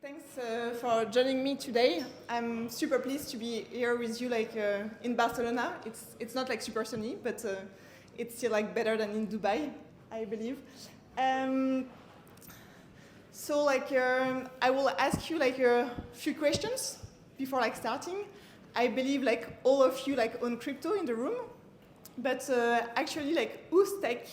Thanks for joining me today. I'm super pleased to be here with you, in Barcelona. It's not like super sunny, but it's still like better than in Dubai, I believe. I will ask you a few questions before starting. I believe all of you own crypto in the room, but actually who's tech?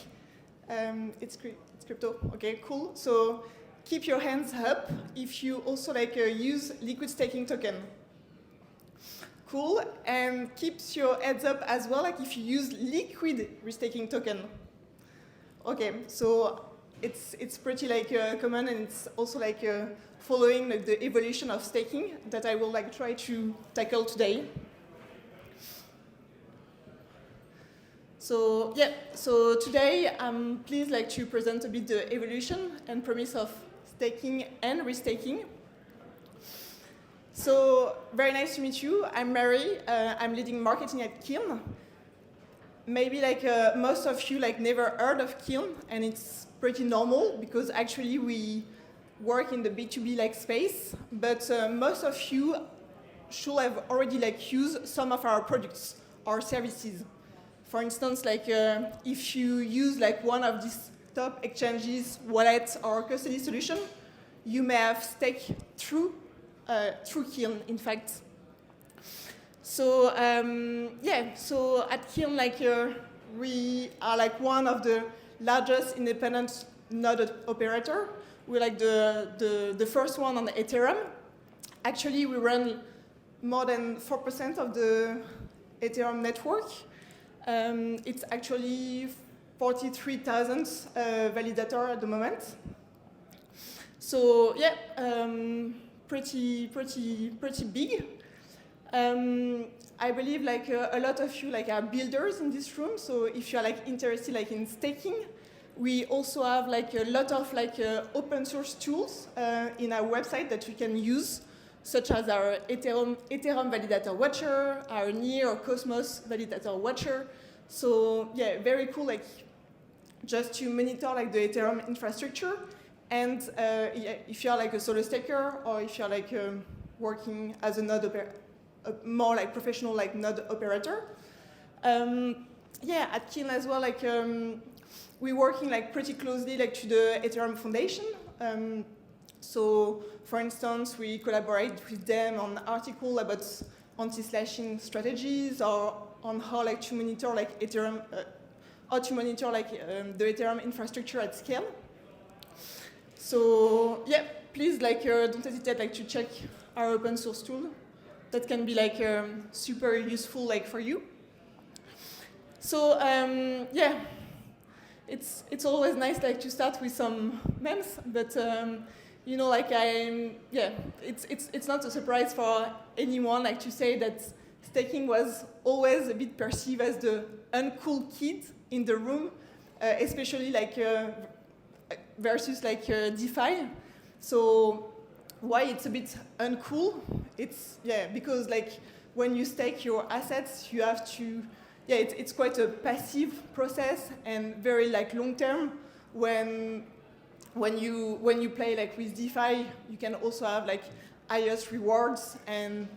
It's crypto. Okay, cool. So keep your hands up if you also use liquid staking token. Cool. And keep your heads up as well if you use liquid restaking token. Okay, so it's pretty common, and it's also following the evolution of staking that I will try to tackle today. So yeah, so today I'm pleased to present a bit the evolution and premise of staking and restaking. So very nice to meet you. I'm Mary. I'm leading marketing at Kiln. Maybe most of you never heard of Kiln, and it's pretty normal because actually we work in the B2B space. But most of you should have already used some of our products or services. For instance, if you use one of these top exchanges, wallet or custody solution, you may have staked through Kiln, in fact. So yeah, so at Kiln, we are one of the largest independent node operator. We're the first one on the Ethereum. Actually, we run more than 4% of the Ethereum network. It's actually 43,000 validator at the moment. So yeah, pretty big. I believe a lot of you are builders in this room. So if you're interested in staking, we also have a lot of open source tools in our website that you can use, such as our Ethereum Validator Watcher, our Near or Cosmos Validator Watcher. So yeah, very cool, just to monitor the Ethereum infrastructure. And yeah, if you're a solo staker, or if you're working as a node more professional node operator. Yeah, at Kiln as well, we're working pretty closely to the Ethereum Foundation. So, for instance, we collaborate with them on articles about anti-slashing strategies, or on how to monitor Ethereum, how to monitor the Ethereum infrastructure at scale. So yeah, please don't hesitate to check our open source tool. That can be super useful for you. So yeah, it's always nice to start with some memes, but you know, yeah, it's not a surprise for anyone to say that staking was always a bit perceived as the uncool kid in the room, especially versus DeFi. So why it's a bit uncool? It's because when you stake your assets, you have to it's quite a passive process and very long term. When you play with DeFi, you can also have highest rewards and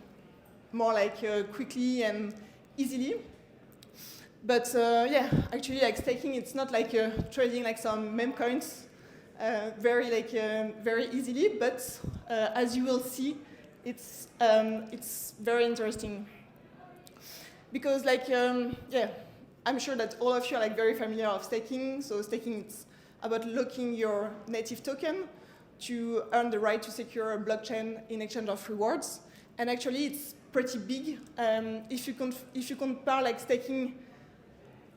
more quickly and easily. But yeah, actually staking, it's not trading some meme coins very easily. But as you will see, it's very interesting. Because yeah, I'm sure that all of you are very familiar of staking. So staking, it's about locking your native token to earn the right to secure a blockchain in exchange of rewards. And actually, it's pretty big. If you compare staking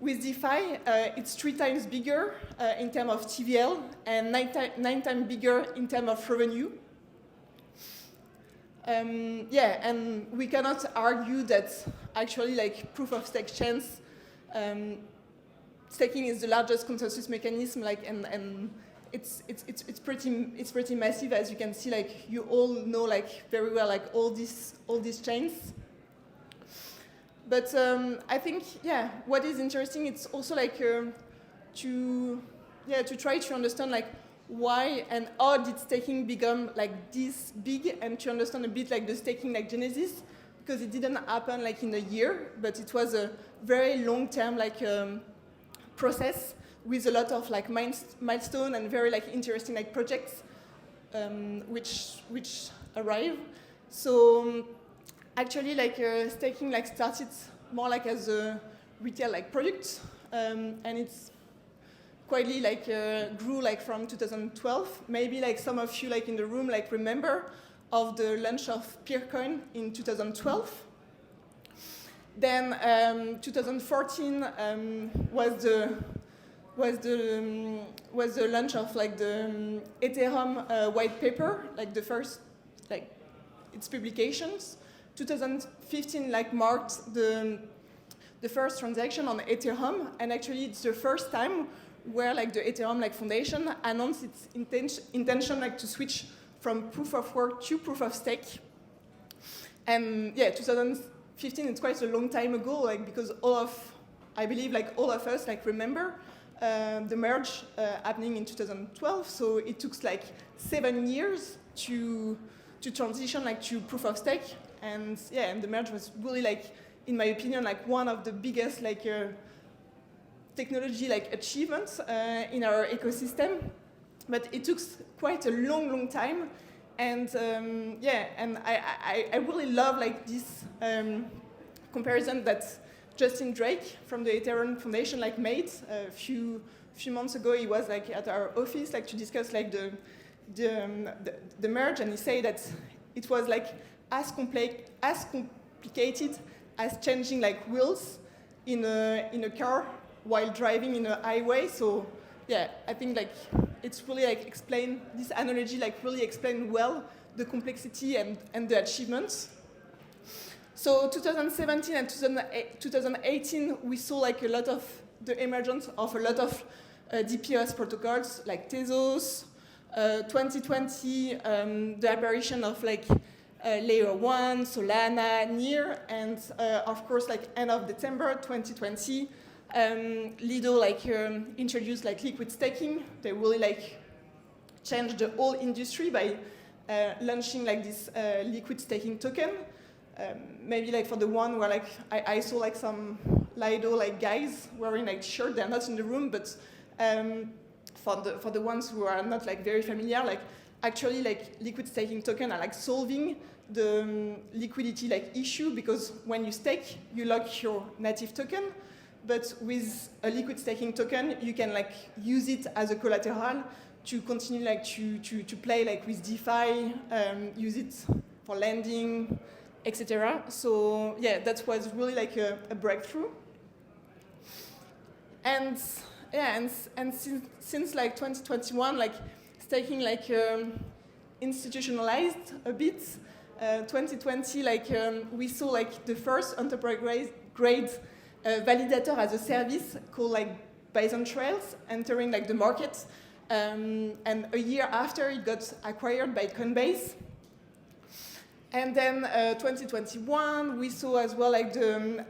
with DeFi, it's 3 times bigger in terms of TVL and 9 times bigger in terms of revenue. Yeah, and we cannot argue that actually proof of stake chains, staking is the largest consensus mechanism, and it's pretty massive, as you can see. You all know very well all these chains. But I think what is interesting, it's also to try to understand why and how did staking become like this big, and to understand a bit like the staking like genesis, because it didn't happen like in a year, but it was a very long-term like process with a lot of like milestone and very like interesting like projects which arrive. So actually like staking like started more like as a retail like product, and it's quietly like grew like from 2012. Maybe like some of you like in the room like remember of the launch of Peercoin in 2012. Then 2014 was the launch of like the Ethereum white paper, like the first like its publications. 2015 like marked the first transaction on Ethereum, and actually it's the first time where like the Ethereum like foundation announced its intention like to switch from proof of work to proof of stake. And yeah, 2015 it's quite a long time ago, like because I believe like all of us like remember the merge happening in 2012. So it took like 7 years to transition like to proof of stake, and yeah, and the merge was really like, in my opinion, like one of the biggest like technology like achievements in our ecosystem. But it took quite a long time, and yeah, and I really love like this comparison that Justin Drake from the Ethereum Foundation like made a few months ago. He was like at our office like to discuss like the merge, and he said that it was like as complicated as changing like wheels in a car while driving in a highway. So yeah, I think like it's really like explain this analogy like really explain well the complexity and the achievements. So 2017 and 2018 we saw like a lot of the emergence of a lot of DPoS protocols like Tezos. 2020 the apparition of like Layer 1, Solana, Near, and of course like end of December 2020 Lido like introduced like liquid staking. They really like changed the whole industry by launching like this liquid staking token. Maybe like for the one where like I saw like some Lido like guys wearing like shirt, they're not in the room, but for the ones who are not like very familiar, like actually like liquid staking token are like solving the liquidity like issue, because when you stake you lock your native token, but with a liquid staking token you can like use it as a collateral to continue like to play like with DeFi, use it for lending, etc. So yeah, that was really like a breakthrough. And yeah, and since like 2021, like staking like institutionalized a bit. 2020, like we saw like the first enterprise grade validator as a service called like Bison Trails entering like the market, and a year after it got acquired by Coinbase. And then 2021, we saw as well like the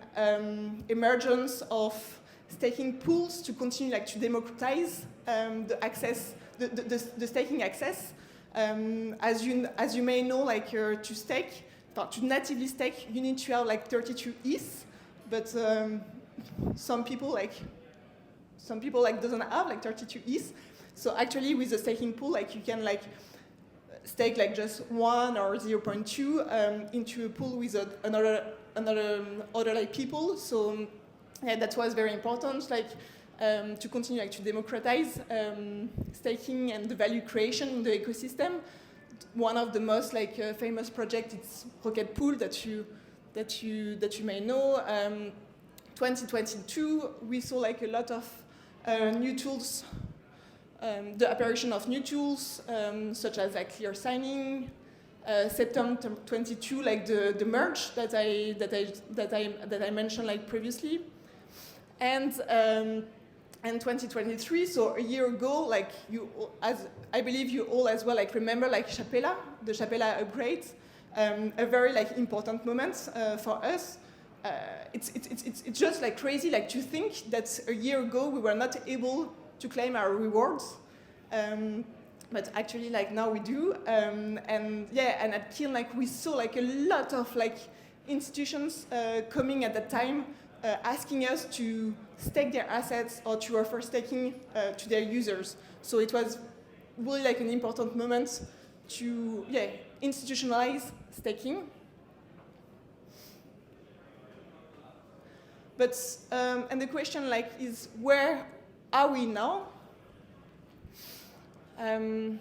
emergence of staking pools to continue like to democratize the access, the staking access. As you may know, like to stake, to natively stake, you need to have like 32 ETH, but some people doesn't have like 32 ETH. So actually, with the staking pool, like you can like stake like just 1 or 0.2 into a pool with other like people. So yeah, that was very important. Like. To continue like, to democratize staking and the value creation in the ecosystem. One of the most like famous projects is Rocket Pool that you may know. 2022 we saw like a lot of new tools, the apparition of new tools such as like clear signing. September 22 like the merge that I mentioned like previously, and 2023, so a year ago, like as I believe you all as well, like remember like the Chapella upgrade, a very like important moment for us. It's just like crazy like to think that a year ago we were not able to claim our rewards. but actually like now we do, and at Kiln like we saw like a lot of like institutions coming at that time asking us to stake their assets or to offer staking to their users. So it was really like an important moment to institutionalize staking. But and the question like is, where are we now? There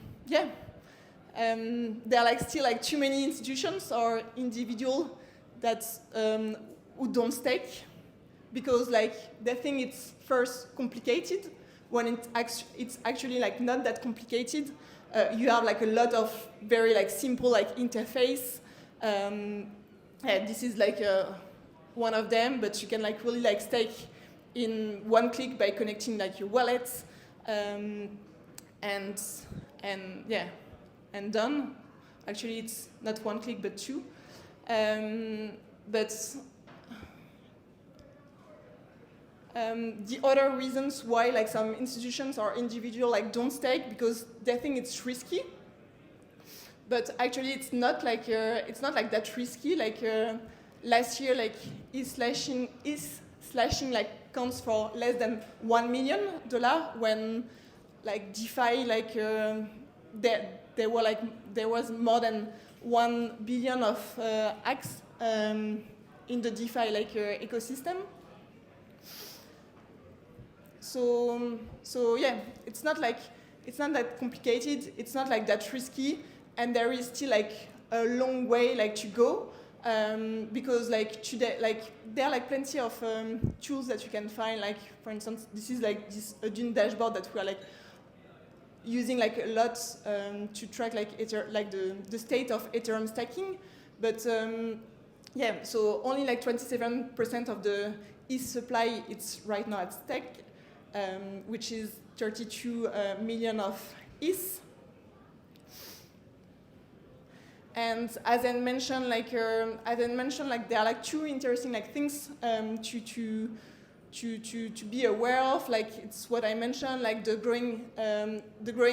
are like still like too many institutions or individuals that who don't stake, because like they think it's first complicated when it's actually like not that complicated. You have like a lot of very like simple like interface. This is like one of them, but you can like really like stake in one click by connecting like your wallet, and done. Actually, it's not one click but two. The other reasons why like some institutions or individuals like don't stake, because they think it's risky. But actually, it's not like that risky. Like last year, like is slashing like counts for less than $1 million when like DeFi like there was more than 1 billion of hacks in the DeFi like ecosystem. So yeah, it's not that complicated. It's not like that risky, and there is still like a long way like to go, because like today like there are like plenty of tools that you can find. Like for instance, this is like this Dune dashboard that we are like using like a lot to track like the state of Ethereum staking, but so only like 27% of the ETH supply it's right now at stake. Which is 32 million of ETH. And as I mentioned, like there are like two interesting like things to be aware of. Like it's what I mentioned, like the growing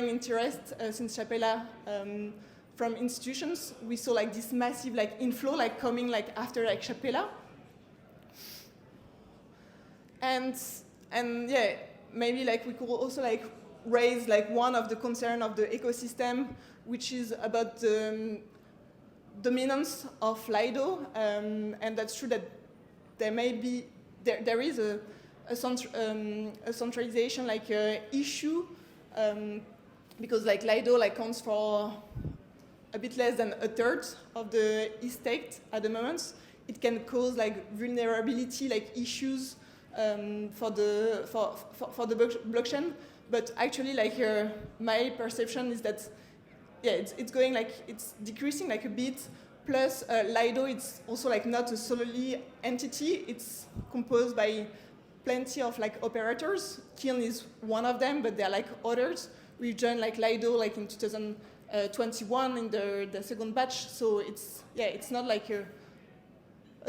interest since Chapela from institutions. We saw like this massive like inflow like coming like after like Chapela. And yeah, maybe like we could also like raise like one of the concern of the ecosystem, which is about the dominance of Lido, and that's true that there is a centralization like issue, because like Lido like counts for a bit less than a third of the ETH staked at the moment. It can cause like vulnerability like issues for the blockchain, but actually like my perception is that it's going like it's decreasing like a bit. Plus Lido it's also like not a solely entity. It's composed by plenty of like operators. Kiln is one of them, but there are like others. We joined like Lido like in 2021 in the second batch. So it's not like a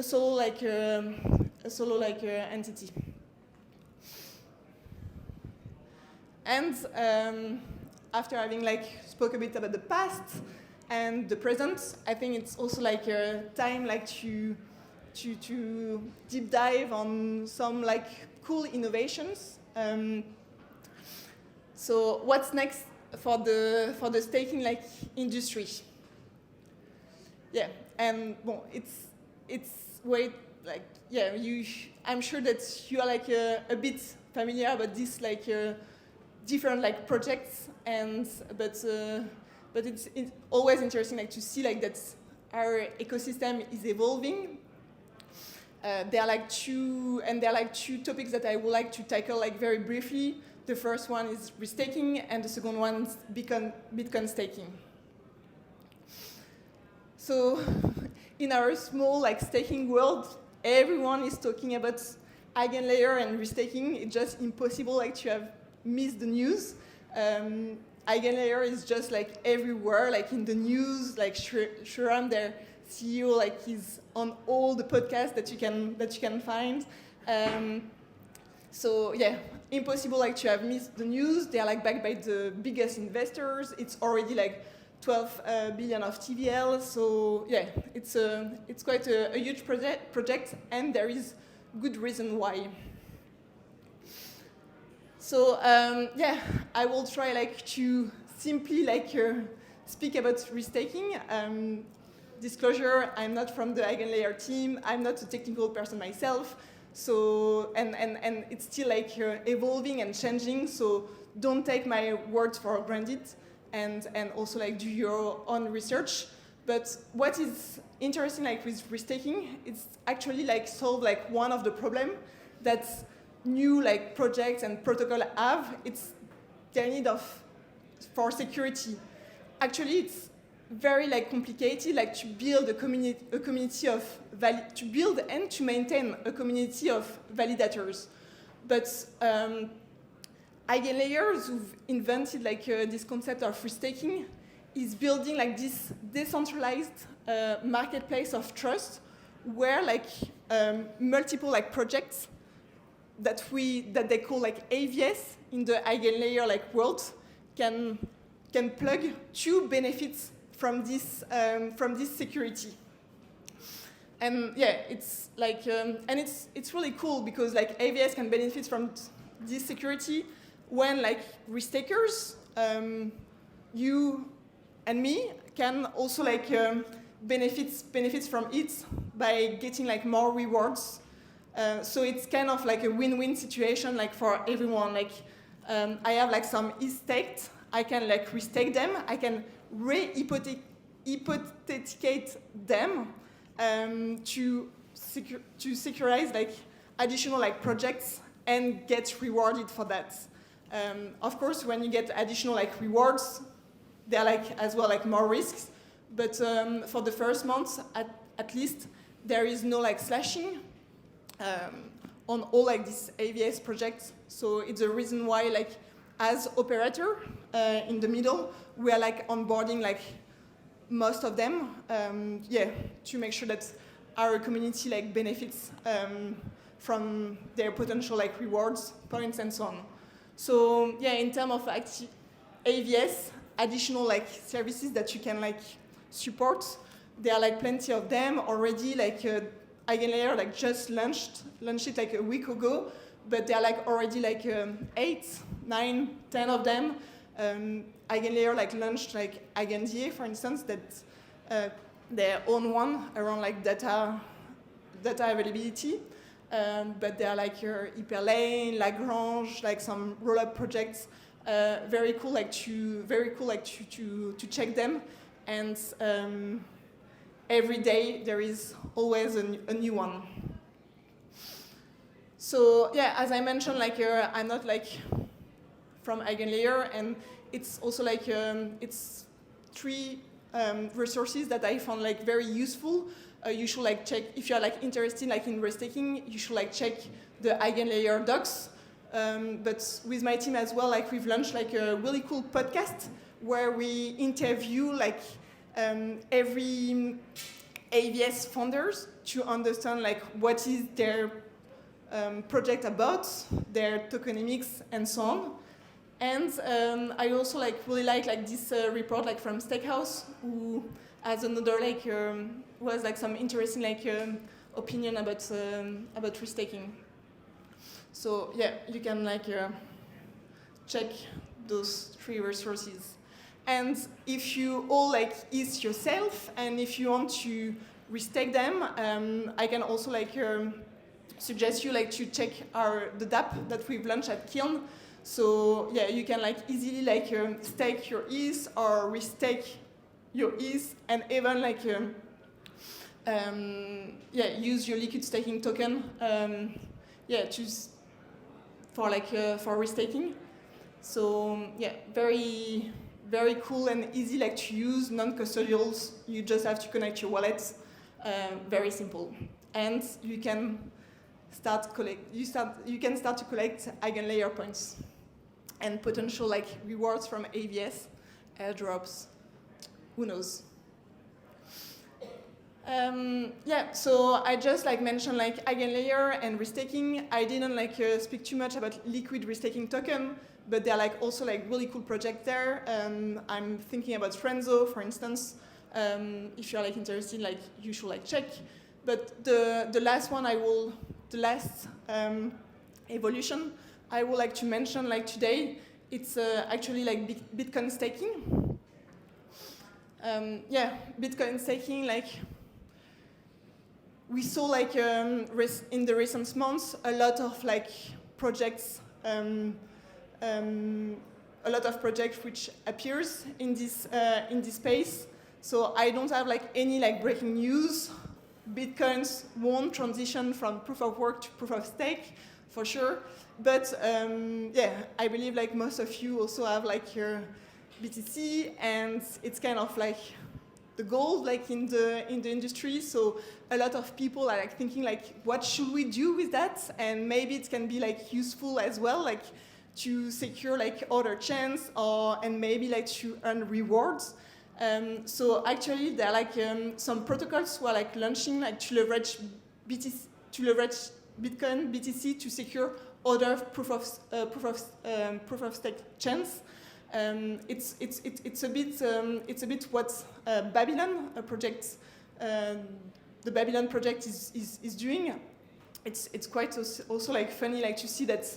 solo entity. And after having like spoke a bit about the past and the present, I think it's also like a time like to deep dive on some like cool innovations. So what's next for the staking like industry? Yeah, and well, it's way like I'm sure that you are like a bit familiar about this like different like projects, but it's always interesting like to see like that our ecosystem is evolving. There are like two topics that I would like to tackle like very briefly. The first one is restaking, and the second one is Bitcoin staking. So in our small like staking world, everyone is talking about eigenlayer and restaking. It's just impossible like to have missed the news. Eigenlayer is just like everywhere, like in the news. Like Shram, their CEO, like he's on all the podcasts that you can find. So yeah, impossible like to have missed the news. They are like backed by the biggest investors. It's already like 12 billion of TVL. So yeah, it's quite a huge project, and there is good reason why. So yeah, I will try like to simply like speak about risk-taking. Disclosure, I'm not from the Eigenlayer team. I'm not a technical person myself. So, and it's still like evolving and changing. So don't take my words for granted, and also like do your own research. But what is interesting like with risk-taking, it's actually like solve like one of the problem that new like projects and protocol have. It's their need for security. Actually, it's very like complicated, like to build a community of to build and to maintain a community of validators. But Eigenlayers, who've invented like this concept of risk-taking, is building like this decentralized marketplace of trust, where like multiple like projects that they call like AVS in the Eigenlayer like world can plug to benefits from this security. And yeah, it's like and it's really cool because like AVS can benefit from this security when like risk takers, you and me, can also like benefits from it by getting like more rewards. So it's kind of like a win-win situation like for everyone. Like I have like some estate, I can like restake them, I can hypothecate them to securize like additional like projects and get rewarded for that. Of course, when you get additional like rewards, there are like as well like more risks. But for the first month, at least, there is no like slashing on all like these AVS projects. So it's a reason why like as operator in the middle, we are like onboarding like most of them, to make sure that our community like benefits from their potential like rewards, points, and so on. So yeah, in terms of AVS, additional like services that you can like support, there are like plenty of them already. Like Eigenlayer like just launched it like a week ago, but there are like already like 8, 9, 10 of them. Eigenlayer like launched like EigenDA, for instance, that their own one around like data availability. But they are like Hyperlane, Lagrange, like some roll-up projects. Very cool like to check them, and every day there is always a new one. So yeah, as I mentioned, like I'm not like from Eigenlayer, and it's also like it's 3 resources that I found like very useful. You should like check if you're like interested like in risk-taking. You should like check the Eigenlayer docs. But with my team as well, like we've launched like a really cool podcast where we interview like every AVS founders to understand like what is their project about, their tokenomics, and so on. And I also like really like this report like from Steakhouse, who has another like who has like some interesting like opinion about risk-taking. So yeah, you can like check those 3 resources. And if you all like ease yourself, and if you want to risk-take them, I can also like suggest you like to check the DApp that we've launched at Kiln. So yeah, you can like easily like stake your ETH or risk-take your ETH, and even like use your liquid staking token for risk-taking. So yeah, very very cool and easy like to use, non-custodials. You just have to connect your wallet. Very simple, and you can start to collect Eigenlayer points and potential like rewards from AVS, airdrops. Who knows? Yeah, so I just like mentioned like eigenlayer and restaking. I didn't like speak too much about liquid restaking token, but there are like also like really cool projects there. I'm thinking about Frenzo, for instance. If you're like interested, like you should like check. But the last one the last evolution I would like to mention like today, it's actually like Bitcoin staking. Yeah, Bitcoin staking, like we saw like in the recent months a lot of like projects, a lot of projects which appears in this space. So I don't have like any like breaking news. Bitcoins won't transition from proof of work to proof of stake, for sure. But yeah, I believe like most of you also have like your BTC, and it's kind of like the gold like in the industry. So a lot of people are like thinking like, what should we do with that? And maybe it can be like useful as well, like to secure like other chains and maybe like to earn rewards. So actually there are like some protocols who are like launching like to leverage Bitcoin BTC to secure other proof of stake chains. It's a bit what Babylon project the Babylon project is doing. It's quite also like funny like to see that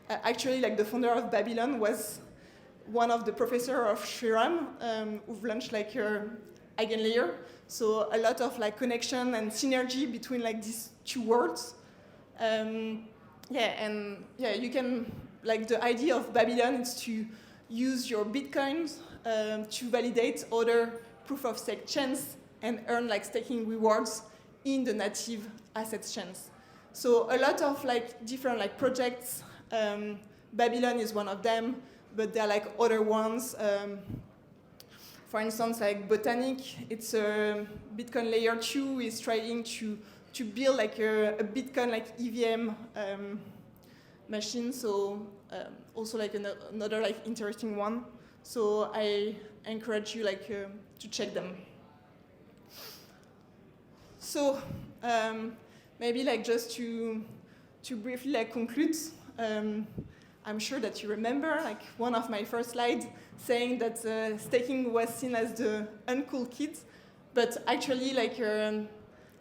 actually like the founder of Babylon was one of the professor of Shriram who've launched like eigenlayer. So a lot of like connection and synergy between like these two worlds. Yeah, and yeah, you can like the idea of Babylon is to use your bitcoins to validate other proof of stake chains and earn like staking rewards in the native assets chains. So a lot of like different like projects. Babylon is one of them, but there are like other ones. For instance, like Botanic, it's a Bitcoin layer 2 is trying to build like a Bitcoin like EVM machine. So also like another like interesting one. So I encourage you like to check them. So maybe like just to briefly like conclude. I'm sure that you remember like one of my first slides saying that staking was seen as the uncool kid, but actually like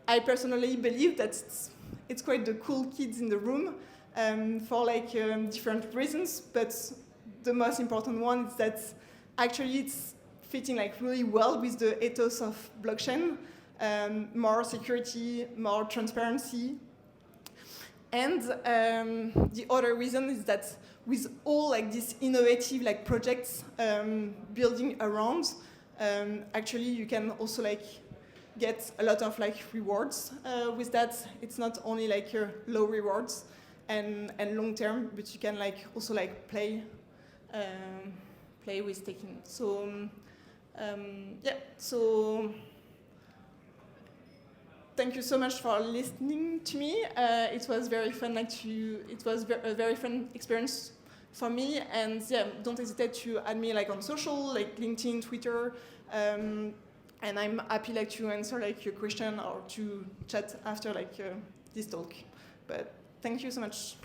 I personally believe that it's quite the cool kids in the room for like different reasons, but the most important one is that actually it's fitting like really well with the ethos of blockchain, more security, more transparency. And the other reason is that with all like these innovative like projects building around, actually you can also like get a lot of like rewards with that. It's not only like your low rewards and long term, but you can like also like play with staking. So yeah, so thank you so much for listening to me. It was very fun. It was a very fun experience for me. And yeah, don't hesitate to add me like on social, like LinkedIn, Twitter, and I'm happy like to answer like your question or to chat after like this talk. But thank you so much.